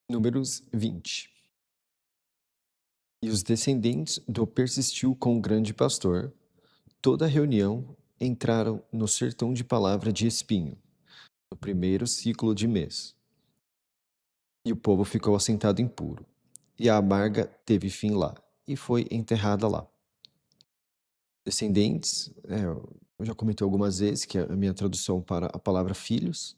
Números 20. E os descendentes do persistiu com o grande pastor, toda a reunião entraram no sertão de palavra de espinho, no primeiro ciclo de mês. E o povo ficou assentado impuro. E a amarga teve fim lá, e foi enterrada lá. Descendentes, eu já comentei algumas vezes que é a minha tradução para a palavra filhos,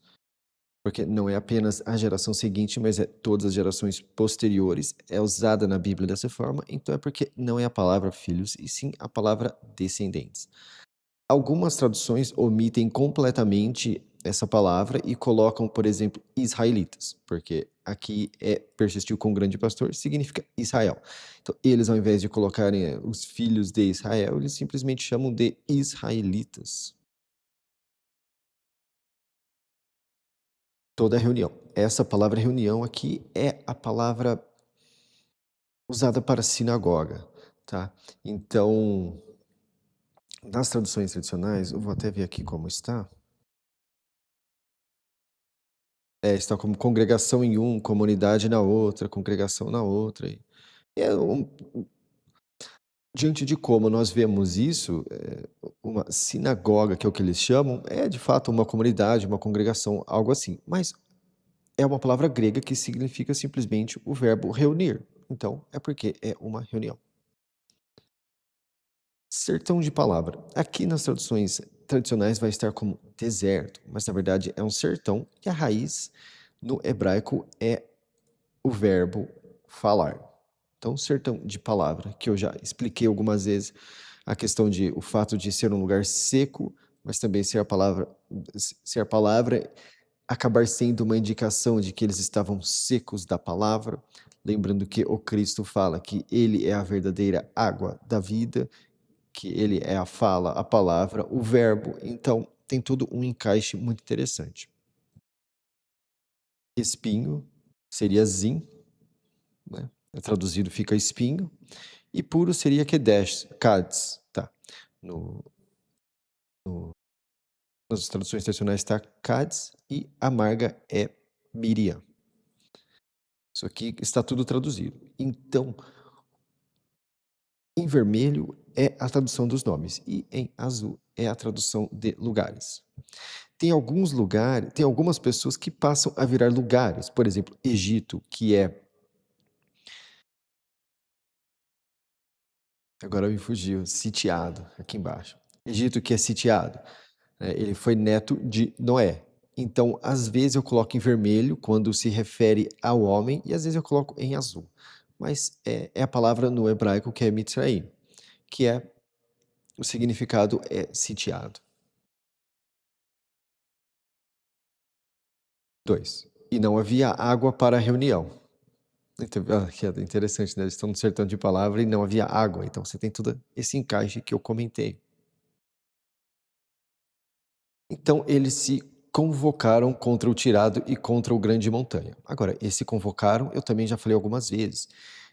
porque não é apenas a geração seguinte, mas é todas as gerações posteriores, é usada na Bíblia dessa forma, então é porque não é a palavra filhos, e sim a palavra descendentes. Algumas traduções omitem completamente essa palavra e colocam, por exemplo, israelitas, porque aqui persistiu com o grande pastor, significa Israel. Então, eles, ao invés de colocarem os filhos de Israel, eles simplesmente chamam de israelitas. Toda reunião. Essa palavra reunião aqui é a palavra usada para sinagoga, tá? Então, nas traduções tradicionais, eu vou até ver aqui como está. Está como congregação em um, comunidade na outra, congregação na outra. E é diante de como nós vemos isso, uma sinagoga, que é o que eles chamam, é de fato uma comunidade, uma congregação, algo assim. Mas é uma palavra grega que significa simplesmente o verbo reunir. Então, é porque é uma reunião. Sertão de palavra. Aqui nas traduções tradicionais vai estar como deserto, mas na verdade é um sertão e a raiz no hebraico é o verbo falar. Então, sertão de palavra, que eu já expliquei algumas vezes a questão de o fato de ser um lugar seco, mas também ser a palavra acabar sendo uma indicação de que eles estavam secos da palavra, lembrando que o Cristo fala que ele é a verdadeira água da vida, que ele é a fala, a palavra, o verbo, então tem todo um encaixe muito interessante. Espinho seria zin, né? Traduzido fica espinho, e puro seria kedesh, kades, tá? No, nas traduções tradicionais está kades e amarga é Miriam. Isso aqui está tudo traduzido. Então, em vermelho é a tradução dos nomes e em azul é a tradução de lugares. Tem alguns lugares, tem algumas pessoas que passam a virar lugares, por exemplo, Egito, que é. Agora me fugiu, sitiado, aqui embaixo. Egito, que é sitiado. Ele foi neto de Noé. Então, às vezes eu coloco em vermelho quando se refere ao homem, e às vezes eu coloco em azul. Mas é a palavra no hebraico que é Mitzraim, que é o significado é sitiado. 2. E não havia água para a reunião. Então, que é interessante, né? Eles estão no sertão de palavra e não havia água. Então você tem todo esse encaixe que eu comentei. Então eles se convocaram contra o tirado e contra o grande montanha. Agora, esse convocaram, eu também já falei algumas vezes,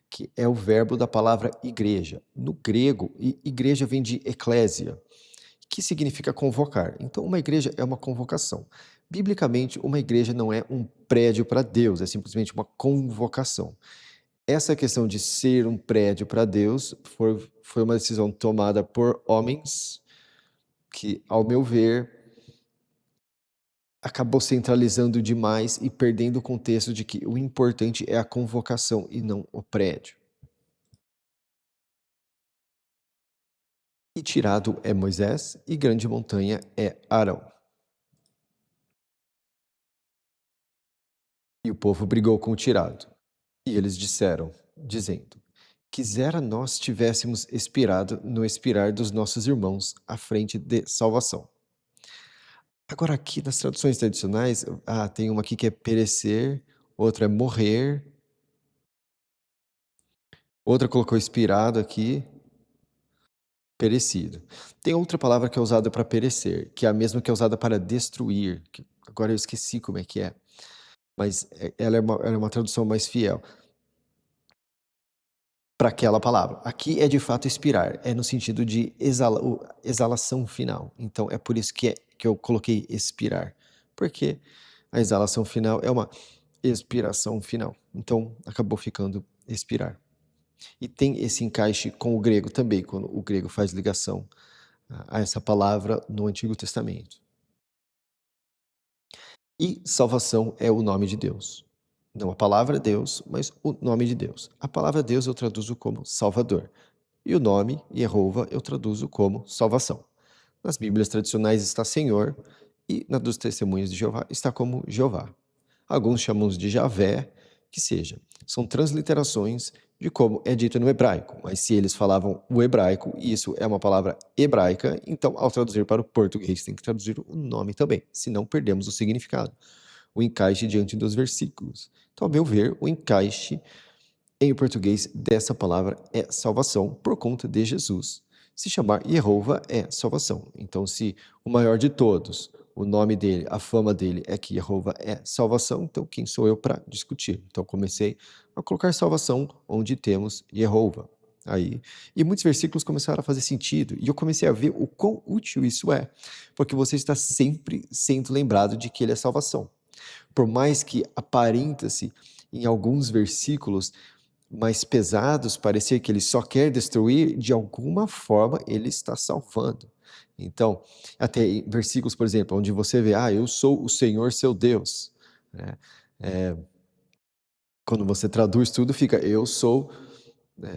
que é o verbo da palavra igreja. No grego, igreja vem de eclésia, que significa convocar. Então, uma igreja é uma convocação. Biblicamente, uma igreja não é um prédio para Deus, é simplesmente uma convocação. Essa questão de ser um prédio para Deus foi uma decisão tomada por homens que, ao meu ver, acabou centralizando demais e perdendo o contexto de que o importante é a convocação e não o prédio. E tirado é Moisés e grande montanha é Arão. E o povo brigou com o tirado. E eles disseram, dizendo: quisera nós tivéssemos expirado no expirar dos nossos irmãos à frente de salvação. Agora aqui nas traduções tradicionais, tem uma aqui que é perecer, outra é morrer, outra colocou expirado aqui, perecido. Tem outra palavra que é usada para perecer, que é a mesma que é usada para destruir, que agora eu esqueci como é que é, mas ela é uma tradução mais fiel para aquela palavra. Aqui é de fato expirar, é no sentido de exalação final. Então é por isso que eu coloquei expirar, porque a exalação final é uma expiração final. Então, acabou ficando expirar. E tem esse encaixe com o grego também, quando o grego faz ligação a essa palavra no Antigo Testamento. E salvação é o nome de Deus. Não a palavra Deus, mas o nome de Deus. A palavra Deus eu traduzo como Salvador. E o nome, Jeová, eu traduzo como salvação. Nas Bíblias tradicionais está Senhor e na dos Testemunhos de Jeová está como Jeová. Alguns chamam de Javé, que seja. São transliterações de como é dito no hebraico, mas se eles falavam o hebraico e isso é uma palavra hebraica, então ao traduzir para o português tem que traduzir o nome também, senão perdemos o significado, o encaixe diante dos versículos. Então, ao meu ver, o encaixe em português dessa palavra é salvação por conta de Jesus. Se chamar Jeová é salvação. Então, se o maior de todos, o nome dele, a fama dele é que Jeová é salvação, então quem sou eu para discutir? Então, comecei a colocar salvação onde temos Jeová. Aí, e muitos versículos começaram a fazer sentido, e eu comecei a ver o quão útil isso é, porque você está sempre sendo lembrado de que ele é salvação. Por mais que aparenta-se em alguns versículos mais pesados, parecer que ele só quer destruir, de alguma forma ele está salvando. Então, até em versículos, por exemplo, onde você vê, eu sou o Senhor seu Deus, né? Quando você traduz tudo, fica, eu sou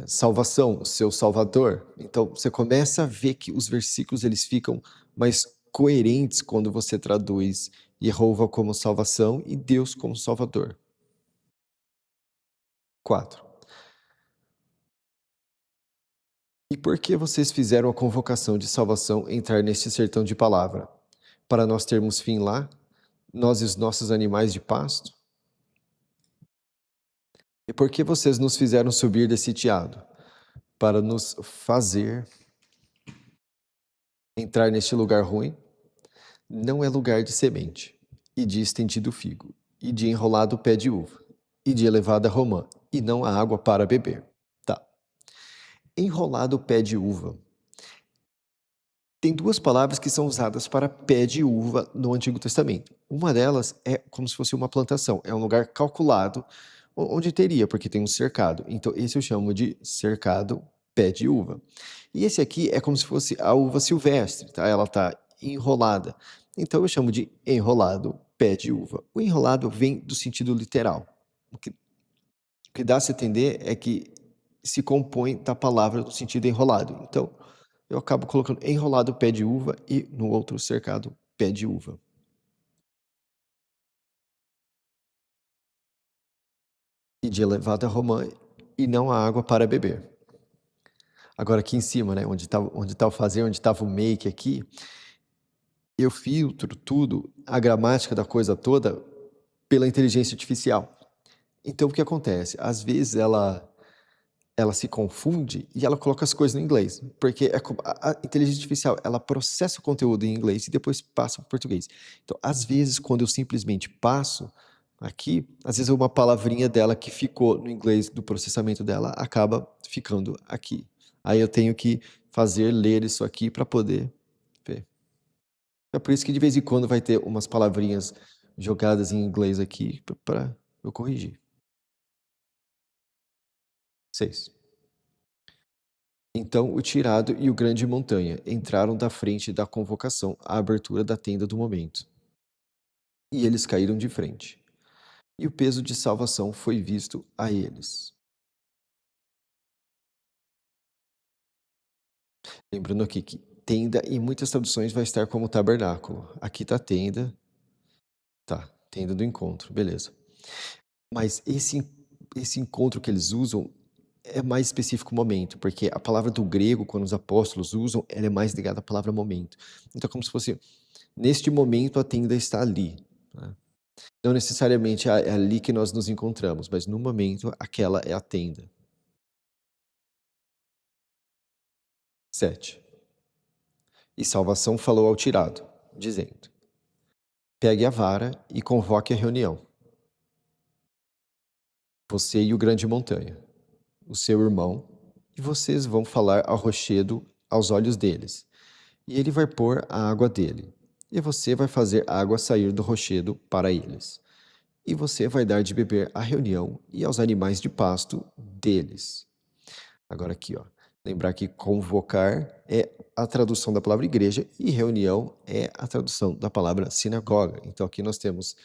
salvação, o seu Salvador. Então, você começa a ver que os versículos eles ficam mais coerentes quando você traduz Jeová como salvação e Deus como Salvador. 4. E por que vocês fizeram a convocação de salvação entrar neste sertão de palavra? Para nós termos fim lá, nós e os nossos animais de pasto? E por que vocês nos fizeram subir desse teado? Para nos fazer entrar neste lugar ruim? Não é lugar de semente, e de estendido figo, e de enrolado pé de uva, e de elevada romã, e não há água para beber. Tá. Enrolado pé de uva. Tem duas palavras que são usadas para pé de uva no Antigo Testamento. Uma delas é como se fosse uma plantação, é um lugar calculado onde teria, porque tem um cercado. Então, esse eu chamo de cercado pé de uva. E esse aqui é como se fosse a uva silvestre, tá? Ela está enrolada. Então, eu chamo de enrolado pé de uva. O enrolado vem do sentido literal. O que dá a se entender é que se compõe da palavra no sentido enrolado. Então, eu acabo colocando enrolado pé de uva e no outro cercado pé de uva. E de elevada romã, e não há água para beber. Agora aqui em cima, né, onde tá o fazer, onde estava o make aqui, eu filtro tudo, a gramática da coisa toda, pela inteligência artificial. Então o que acontece? Às vezes ela se confunde e ela coloca as coisas no inglês, porque a inteligência artificial, ela processa o conteúdo em inglês e depois passa para o português. Então, às vezes, quando eu simplesmente passo aqui, às vezes uma palavrinha dela que ficou no inglês do processamento dela acaba ficando aqui. Aí eu tenho que ler isso aqui para poder ver. É por isso que de vez em quando vai ter umas palavrinhas jogadas em inglês aqui para eu corrigir. 6. Então o tirado e o grande montanha entraram da frente da convocação à abertura da tenda do momento. E eles caíram de frente. E o peso de salvação foi visto a eles. Lembrando aqui que tenda em muitas traduções vai estar como tabernáculo. Aqui está tenda. Tá, tenda do encontro, beleza. Mas esse encontro que eles usam é mais específico momento, porque a palavra do grego, quando os apóstolos usam, ela é mais ligada à palavra momento. Então, como se fosse, neste momento a tenda está ali. Né? Não necessariamente é ali que nós nos encontramos, mas no momento aquela é a tenda. 7. E salvação falou ao tirado, dizendo: pegue a vara e convoque a reunião. Você e o grande montanha, o seu irmão, e vocês vão falar ao rochedo aos olhos deles, e ele vai pôr a água dele, e você vai fazer a água sair do rochedo para eles. e você vai dar de beber à reunião e aos animais de pasto deles. Agora aqui, ó. Lembrar que convocar é a tradução da palavra igreja e reunião é a tradução da palavra sinagoga. Então aqui nós temos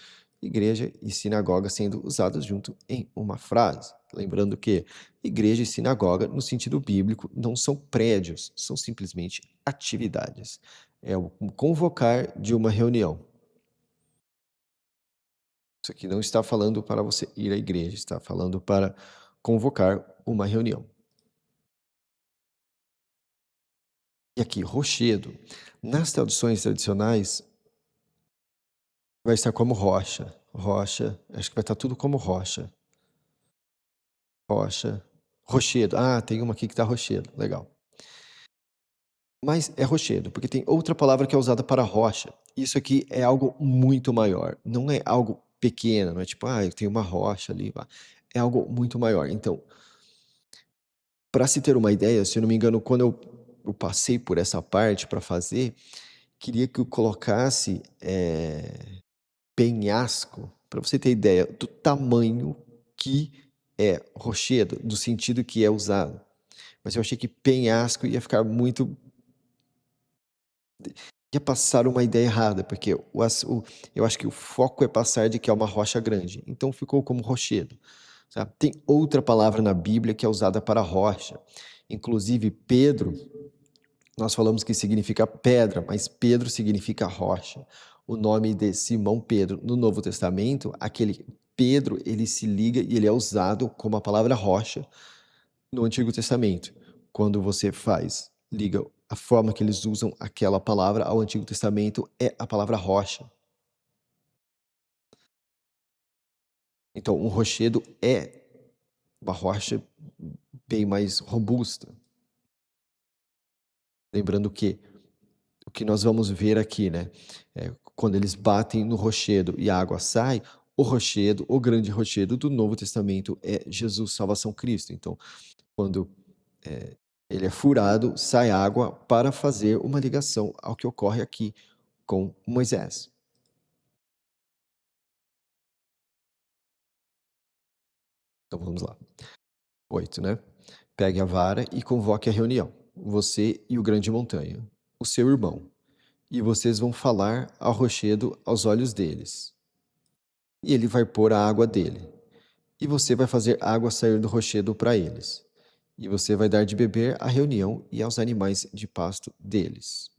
igreja e sinagoga sendo usados junto em uma frase. Lembrando que igreja e sinagoga, no sentido bíblico, não são prédios, são simplesmente atividades. É o convocar de uma reunião. Isso aqui não está falando para você ir à igreja, está falando para convocar uma reunião. E aqui, rochedo. Nas traduções tradicionais, vai estar como rocha. Rocha, acho que vai estar tudo como rocha. Rocha. Rochedo. Ah, tem uma aqui que está rochedo. Legal. Mas é rochedo, porque tem outra palavra que é usada para rocha. Isso aqui é algo muito maior. Não é algo pequeno, não é tipo, ah, tem uma rocha ali. É algo muito maior. Então, para se ter uma ideia, se eu não me engano, quando eu passei por essa parte para fazer, queria que eu colocasse penhasco, para você ter ideia do tamanho que é rochedo, do sentido que é usado. Mas eu achei que penhasco ia ficar muito. Ia passar uma ideia errada, porque eu acho que o foco é passar de que é uma rocha grande. Então ficou como rochedo. Sabe? Tem outra palavra na Bíblia que é usada para rocha. Inclusive, Pedro, nós falamos que significa pedra, mas Pedro significa rocha. O nome de Simão Pedro no Novo Testamento, aquele Pedro, ele se liga e ele é usado como a palavra rocha no Antigo Testamento. Quando você liga a forma que eles usam aquela palavra ao Antigo Testamento é a palavra rocha. Então, um rochedo é uma rocha bem mais robusta. Lembrando que o que nós vamos ver aqui, né? Quando eles batem no rochedo e a água sai, o rochedo, o grande rochedo do Novo Testamento é Jesus, salvação Cristo. Então, quando ele é furado, sai água para fazer uma ligação ao que ocorre aqui com Moisés. Então vamos lá. 8, né? Pegue a vara e convoque a reunião, você e o grande montanha, o seu irmão, e vocês vão falar ao rochedo aos olhos deles. E ele vai pôr a água dele, e você vai fazer água sair do rochedo para eles. E você vai dar de beber à reunião e aos animais de pasto deles.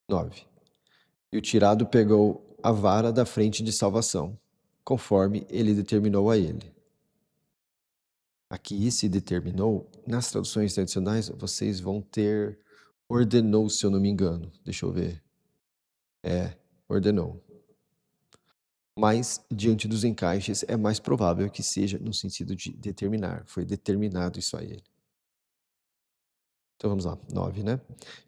9. E o tirado pegou a vara da frente de salvação, conforme ele determinou a ele. Aqui se determinou, nas traduções tradicionais, vocês vão ter ordenou, se eu não me engano. Deixa eu ver. Ordenou. Mas, diante dos encaixes, é mais provável que seja no sentido de determinar. Foi determinado isso a ele. Então vamos lá, 9, né?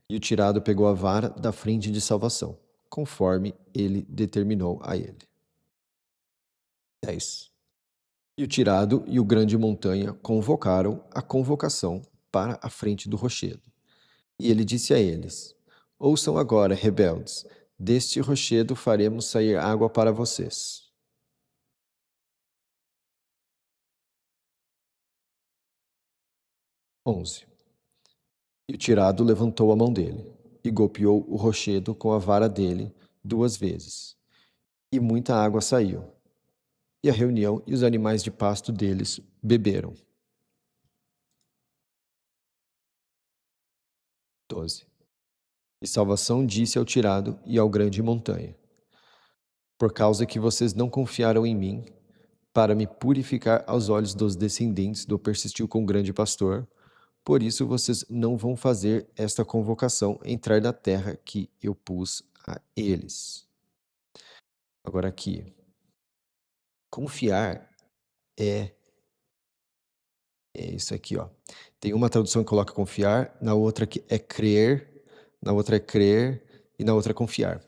E o tirado pegou a vara da frente de salvação, conforme ele determinou a ele. 10. E o tirado e o grande montanha convocaram a convocação para a frente do rochedo. E ele disse a eles: Ouçam agora, rebeldes, deste rochedo faremos sair água para vocês. 11. E o tirado levantou a mão dele e golpeou o rochedo com a vara dele 2 vezes. E muita água saiu. E a reunião e os animais de pasto deles beberam. 12. E salvação disse ao tirado e ao grande montanha: Por causa que vocês não confiaram em mim, para me purificar aos olhos dos descendentes do persistiu com o grande pastor, por isso vocês não vão fazer esta convocação entrar na terra que eu pus a eles. Agora aqui, confiar é isso aqui, ó. Tem uma tradução que coloca confiar, na outra que é crer, na outra é crer e na outra é confiar.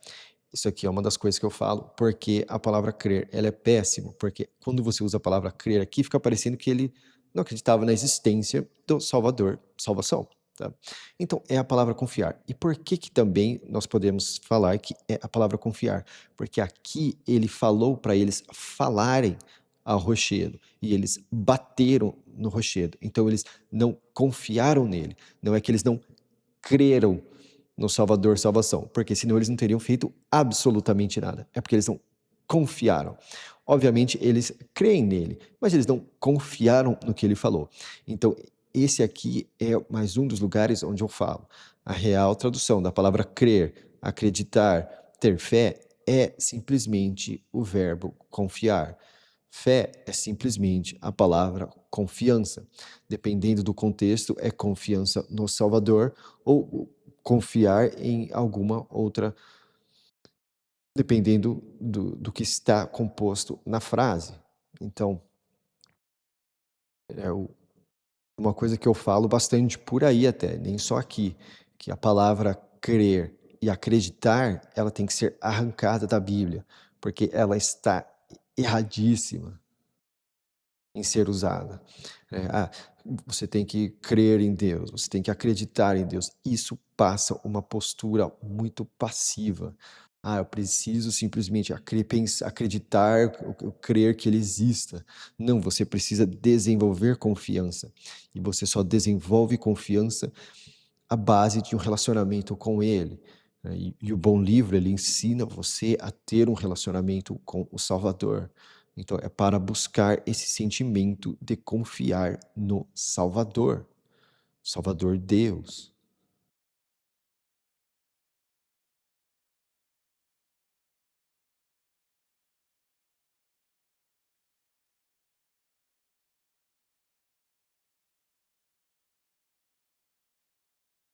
Isso aqui é uma das coisas que eu falo, porque a palavra crer, ela é péssima, porque quando você usa a palavra crer aqui, fica parecendo que ele não acreditava na existência do Salvador, salvação. tá? Então, é a palavra confiar. E por que que também nós podemos falar que é a palavra confiar? Porque aqui ele falou para eles falarem ao rochedo e eles bateram no rochedo. Então, eles não confiaram nele. Não é que eles não creram no Salvador salvação, porque senão eles não teriam feito absolutamente nada. É porque eles não confiaram. Obviamente, eles creem nele, mas eles não confiaram no que ele falou. Então, esse aqui é mais um dos lugares onde eu falo. A real tradução da palavra crer, acreditar, ter fé é simplesmente o verbo confiar. Fé é simplesmente a palavra confiança. Dependendo do contexto, é confiança no Salvador ou confiar em alguma outra, dependendo do que está composto na frase. Então, é uma coisa que eu falo bastante por aí até, nem só aqui, que a palavra crer e acreditar, ela tem que ser arrancada da Bíblia, porque ela está erradíssima em ser usada. Você tem que crer em Deus, você tem que acreditar em Deus. Isso passa uma postura muito passiva. Eu preciso simplesmente acreditar, crer que ele exista. Não, você precisa desenvolver confiança. E você só desenvolve confiança à base de um relacionamento com ele. Né? E o bom livro, ele ensina você a ter um relacionamento com o Salvador. Então, é para buscar esse sentimento de confiar no Salvador, Salvador Deus.